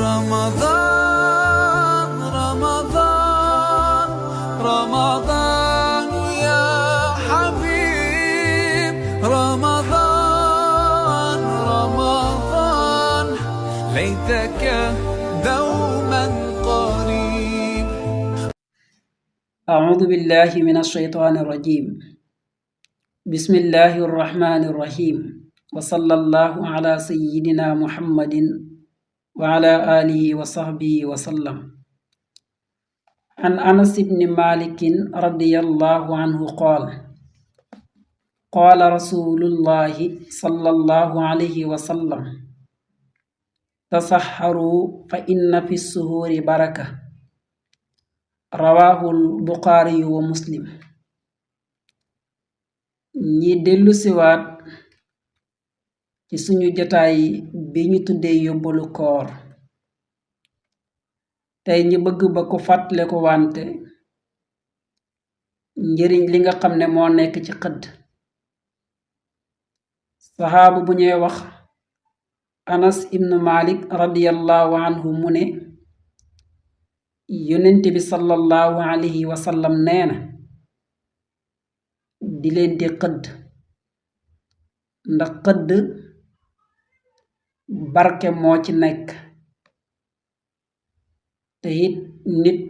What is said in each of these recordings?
رمضان رمضان رمضان يا حبيب رمضان رمضان ليتك دوما قريب. أعوذ بالله من الشيطان الرجيم. بسم الله الرحمن الرحيم. وصلى الله على سيدنا محمد وعلى آله وصحبه وسلم. عن أنس بن مالك رضي الله عنه قال: قال رسول الله صلى الله عليه وسلم: تسحروا فإن في السحور بركة. rawaahul buxaari wa muslim. ñi dellu siwaat ci suñu jotaay bi ñu tuddee yóbbalu koor, tey ñi bëgg ba ko fàttale ko wante njëriñ li nga xam ne moo nekk ci xëdd. saxaabu bu ñuy wax Anas ibnu Malik radiyallahu anhu mu ne yonent bi sallallahu alayhi wa sallam nee na di leen di xëdd, ndax xëdd barke moo ci nekk, te it nit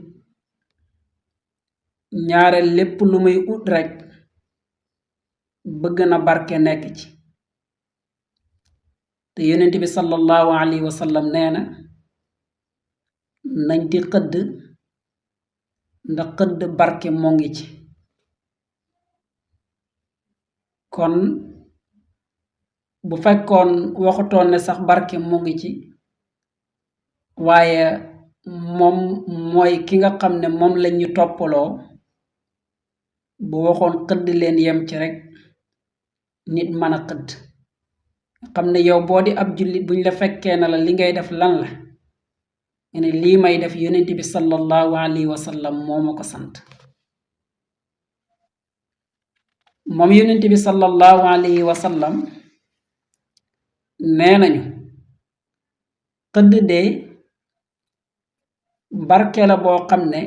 ñaare lépp lu muy ut rekk bëgg na barke nekk ci, te yonent bi sallallahu alayhi wa sallam nee na nañ di xëdd ndax xëdd barke moo ngi ci. kon bu fekkoon waxutoon ne sax barke moo ngi ci, waaye moom mooy ki nga xam ne moom lañ ñu toppaloo, bu waxoon xëdd leen yem ci rekk nit mën a xëdd. xam ne yow boo di ab jullit buñ la fekkee na la li ngay def lan la, ne lii may def yonent bi sallallahu alayhi wa sallam moo ma ko sant. moom yonent bi sallallahu alayhi wa sallam nee nañu xëdd de barke la boo xam ne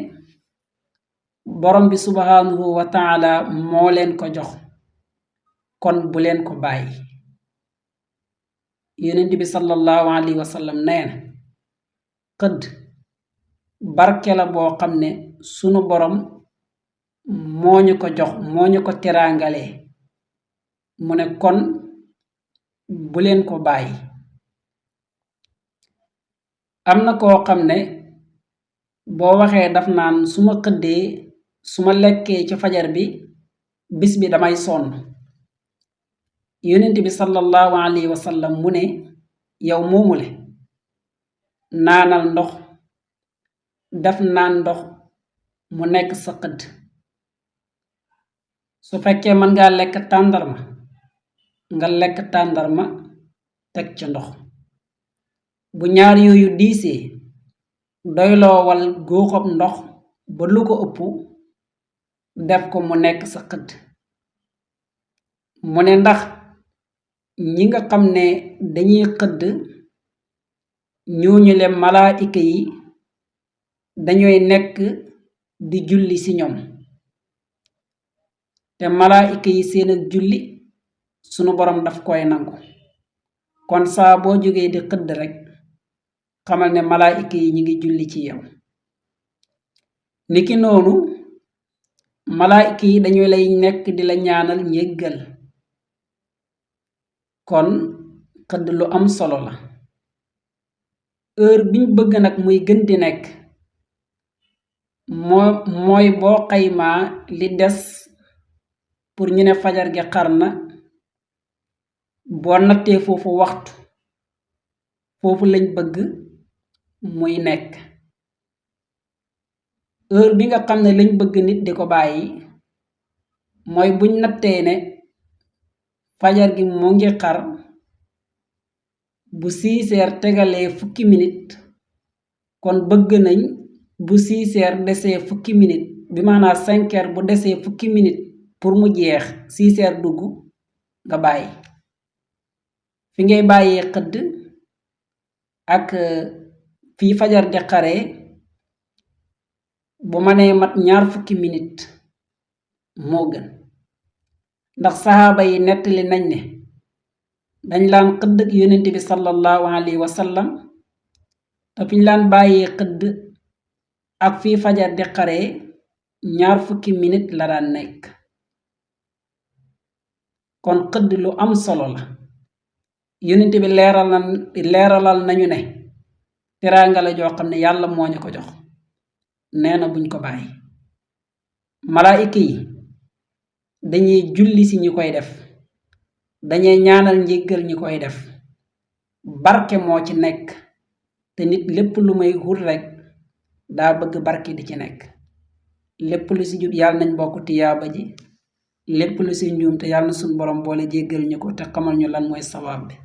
borom bi subhanahu wa taala moo leen ko jox, kon bu leen ko bàyyi. yonent bi sallallahu alayhi wa sallam nee na xëdd barke la boo xam ne sunu borom moo ñu ko jox, moo ñu ko teraangalee, mu ne kon bu leen ko bàyyi. am na koo xam ne boo waxee daf naan su ma xëddee, su ma lekkee ci fajar bi bis bi damay sonn. yonent bi sallallahu alayhi wa sallam mu ne yow moomule naanal ndox, def naan ndox mu nekk sa xëdd. su fekkee mën ngaa lekk tàndarma nga lekk tàndarma teg ca ndox. bu ñaar yooyu diisee doyloowal góoxob ndox ba lu ko ëpp def ko mu nekk sa xëdd. mu ne ndax ñi nga xam ne dañuy xëdd ñooñu le malaayika yi dañooy nekk di julli ci ñoom, te malaayika yi seen ak julli sunu borom daf koy nangu. kon saa boo jógee di xëdd rekk xamal ne malaayika yi ñi ngi julli ci yow. niki noonu malaayika yi dañu lay nekk di la ñaanal njéggal. kon xëdd lu am solo la. heure biñ bëgg nag muy gën di nekk mooy boo xaymaa li des pour ñu ne fajar gi xar na, boo nattee foofu waxtu, foofu lañ bëgg muy nekk. heure bi nga xam ne lañ bëgg nit di ko bàyyi mooy buñ nattee ne fajar gi mu ngi xar bu 6 heures tegalee fukki minute, kon bëgg nañ bu 6 heures desee fukki minute, bi maanaam 5 heures bu desee fukki minute pour mu jeex 6 heures dugg nga bàyyi. fi ngay bàyyee xëdd ak fii fajar di xaree bu mënee mat 20 minute moo gën ndax saxaaba yi nettali nañ ne dañ laan xëdd ak yonent bi sallallahu alayhi wa sallam te fiñ laan bàyyee xëdd ak fii fajar di xaree 20 minute la daan nekk kon xëdd lu am solo la yonent bi leeralal nañu ne teraanga la joo xam ne yàlla moo ñu ko jox nee na buñ ko bàyyi malaayika yi dañuy julli ci ñi koy def dañuy ñaanal njéggal ñi koy def barke moo ci nekk te nit lépp lu may wut rekk daa bëgg barke di ci nekk lépp lu ci jub yàlla nañ bokk tiyaaba ji lépp lu ci njuum te yàlla na suñ borom boole jéggal ñu ko te xamal ñu lan mooy sawaab bi